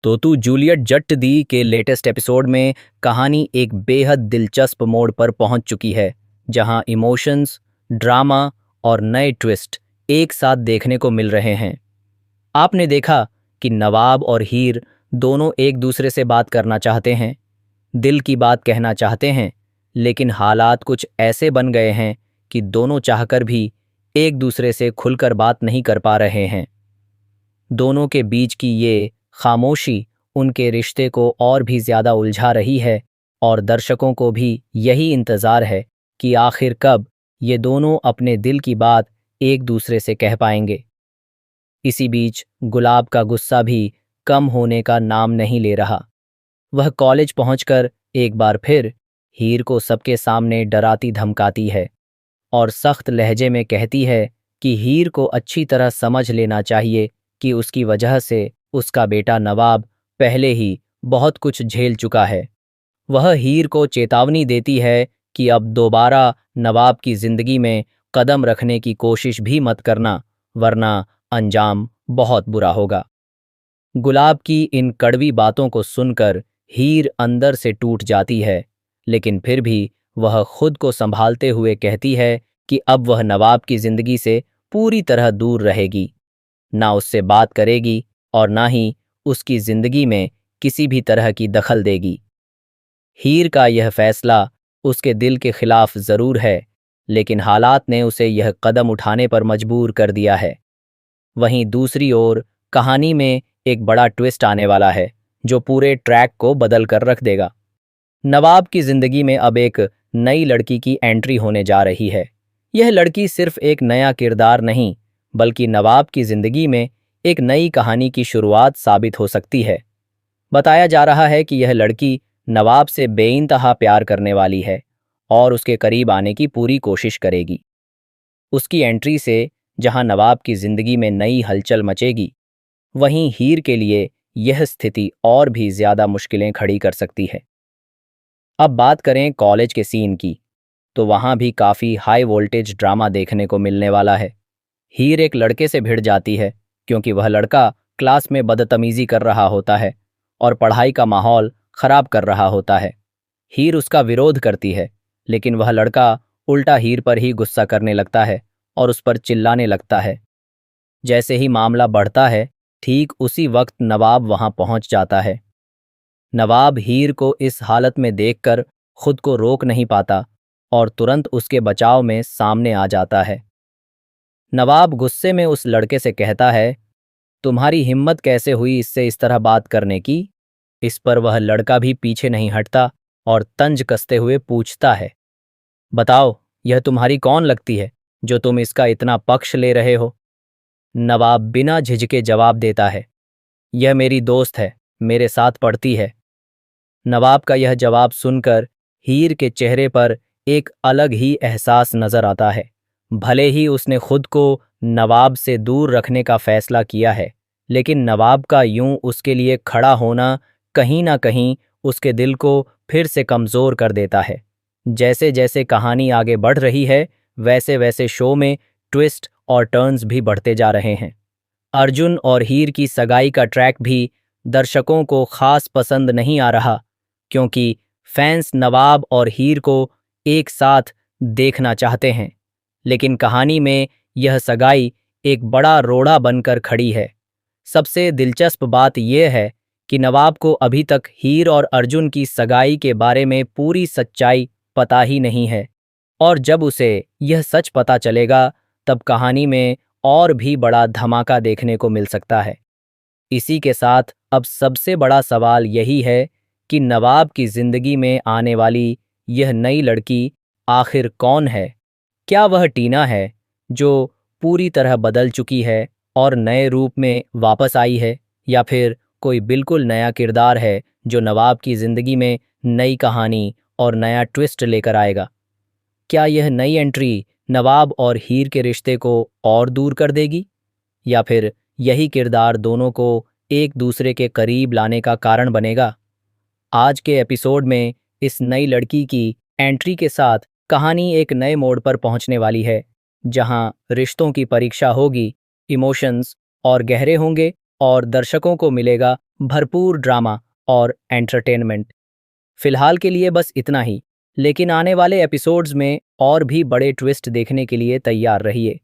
तो तू जूलियट जट्ट दी के लेटेस्ट एपिसोड में कहानी एक बेहद दिलचस्प मोड़ पर पहुंच चुकी है, जहां इमोशंस, ड्रामा और नए ट्विस्ट एक साथ देखने को मिल रहे हैं। आपने देखा कि नवाब और हीर दोनों एक दूसरे से बात करना चाहते हैं, दिल की बात कहना चाहते हैं, लेकिन हालात कुछ ऐसे बन गए हैं कि दोनों चाहकर भी एक दूसरे से खुलकर बात नहीं कर पा रहे हैं। दोनों के बीच की ये खामोशी उनके रिश्ते को और भी ज्यादा उलझा रही है और दर्शकों को भी यही इंतजार है कि आखिर कब ये दोनों अपने दिल की बात एक दूसरे से कह पाएंगे। इसी बीच गुलाब का गुस्सा भी कम होने का नाम नहीं ले रहा। वह कॉलेज पहुंचकर एक बार फिर हीर को सबके सामने डराती धमकाती है और सख्त लहजे में कहती है कि हीर को अच्छी तरह समझ लेना चाहिए कि उसकी वजह से उसका बेटा नवाब पहले ही बहुत कुछ झेल चुका है। वह हीर को चेतावनी देती है कि अब दोबारा नवाब की जिंदगी में कदम रखने की कोशिश भी मत करना, वरना अंजाम बहुत बुरा होगा। गुलाब की इन कड़वी बातों को सुनकर हीर अंदर से टूट जाती है, लेकिन फिर भी वह खुद को संभालते हुए कहती है कि अब वह नवाब की जिंदगी से पूरी तरह दूर रहेगी, ना उससे बात करेगी और ना ही उसकी जिंदगी में किसी भी तरह की दखल देगी। हीर का यह फैसला उसके दिल के खिलाफ जरूर है, लेकिन हालात ने उसे यह कदम उठाने पर मजबूर कर दिया है। वहीं दूसरी ओर कहानी में एक बड़ा ट्विस्ट आने वाला है, जो पूरे ट्रैक को बदल कर रख देगा। नवाब की जिंदगी में अब एक नई लड़की की एंट्री होने जा रही है। यह लड़की सिर्फ एक नया किरदार नहीं, बल्कि नवाब की जिंदगी में एक नई कहानी की शुरुआत साबित हो सकती है। बताया जा रहा है कि यह लड़की नवाब से बेइंतहा प्यार करने वाली है और उसके करीब आने की पूरी कोशिश करेगी। उसकी एंट्री से जहां नवाब की जिंदगी में नई हलचल मचेगी, वहीं हीर के लिए यह स्थिति और भी ज्यादा मुश्किलें खड़ी कर सकती है। अब बात करें कॉलेज के सीन की, तो वहां भी काफी हाई वोल्टेज ड्रामा देखने को मिलने वाला है। हीर एक लड़के से भिड़ जाती है क्योंकि वह लड़का क्लास में बदतमीजी कर रहा होता है और पढ़ाई का माहौल खराब कर रहा होता है। हीर उसका विरोध करती है, लेकिन वह लड़का उल्टा हीर पर ही गुस्सा करने लगता है और उस पर चिल्लाने लगता है। जैसे ही मामला बढ़ता है, ठीक उसी वक्त नवाब वहां पहुंच जाता है। नवाब हीर को इस हालत में देखकर खुद को रोक नहीं पाता और तुरंत उसके बचाव में सामने आ जाता है। नवाब गुस्से में उस लड़के से कहता है, तुम्हारी हिम्मत कैसे हुई इससे इस तरह बात करने की? इस पर वह लड़का भी पीछे नहीं हटता और तंज कसते हुए पूछता है, बताओ, यह तुम्हारी कौन लगती है जो तुम इसका इतना पक्ष ले रहे हो? नवाब बिना झिझके जवाब देता है, यह मेरी दोस्त है, मेरे साथ पढ़ती है। नवाब का यह जवाब सुनकर हीर के चेहरे पर एक अलग ही एहसास नजर आता है। भले ही उसने खुद को नवाब से दूर रखने का फैसला किया है, लेकिन नवाब का यूं उसके लिए खड़ा होना कहीं ना कहीं उसके दिल को फिर से कमजोर कर देता है। जैसे जैसे कहानी आगे बढ़ रही है, वैसे वैसे शो में ट्विस्ट और टर्न्स भी बढ़ते जा रहे हैं। अर्जुन और हीर की सगाई का ट्रैक भी दर्शकों को खास पसंद नहीं आ रहा, क्योंकि फैंस नवाब और हीर को एक साथ देखना चाहते हैं। लेकिन कहानी में यह सगाई एक बड़ा रोड़ा बनकर खड़ी है। सबसे दिलचस्प बात यह है कि नवाब को अभी तक हीर और अर्जुन की सगाई के बारे में पूरी सच्चाई पता ही नहीं है, और जब उसे यह सच पता चलेगा, तब कहानी में और भी बड़ा धमाका देखने को मिल सकता है। इसी के साथ अब सबसे बड़ा सवाल यही है कि नवाब की जिंदगी में आने वाली यह नई लड़की आखिर कौन है? क्या वह टीना है जो पूरी तरह बदल चुकी है और नए रूप में वापस आई है, या फिर कोई बिल्कुल नया किरदार है जो नवाब की जिंदगी में नई कहानी और नया ट्विस्ट लेकर आएगा? क्या यह नई एंट्री नवाब और हीर के रिश्ते को और दूर कर देगी, या फिर यही किरदार दोनों को एक दूसरे के करीब लाने का कारण बनेगा? आज के एपिसोड में इस नई लड़की की एंट्री के साथ कहानी एक नए मोड़ पर पहुंचने वाली है, जहां रिश्तों की परीक्षा होगी, इमोशंस और गहरे होंगे और दर्शकों को मिलेगा भरपूर ड्रामा और एंटरटेनमेंट। फिलहाल के लिए बस इतना ही, लेकिन आने वाले एपिसोड्स में और भी बड़े ट्विस्ट देखने के लिए तैयार रहिए।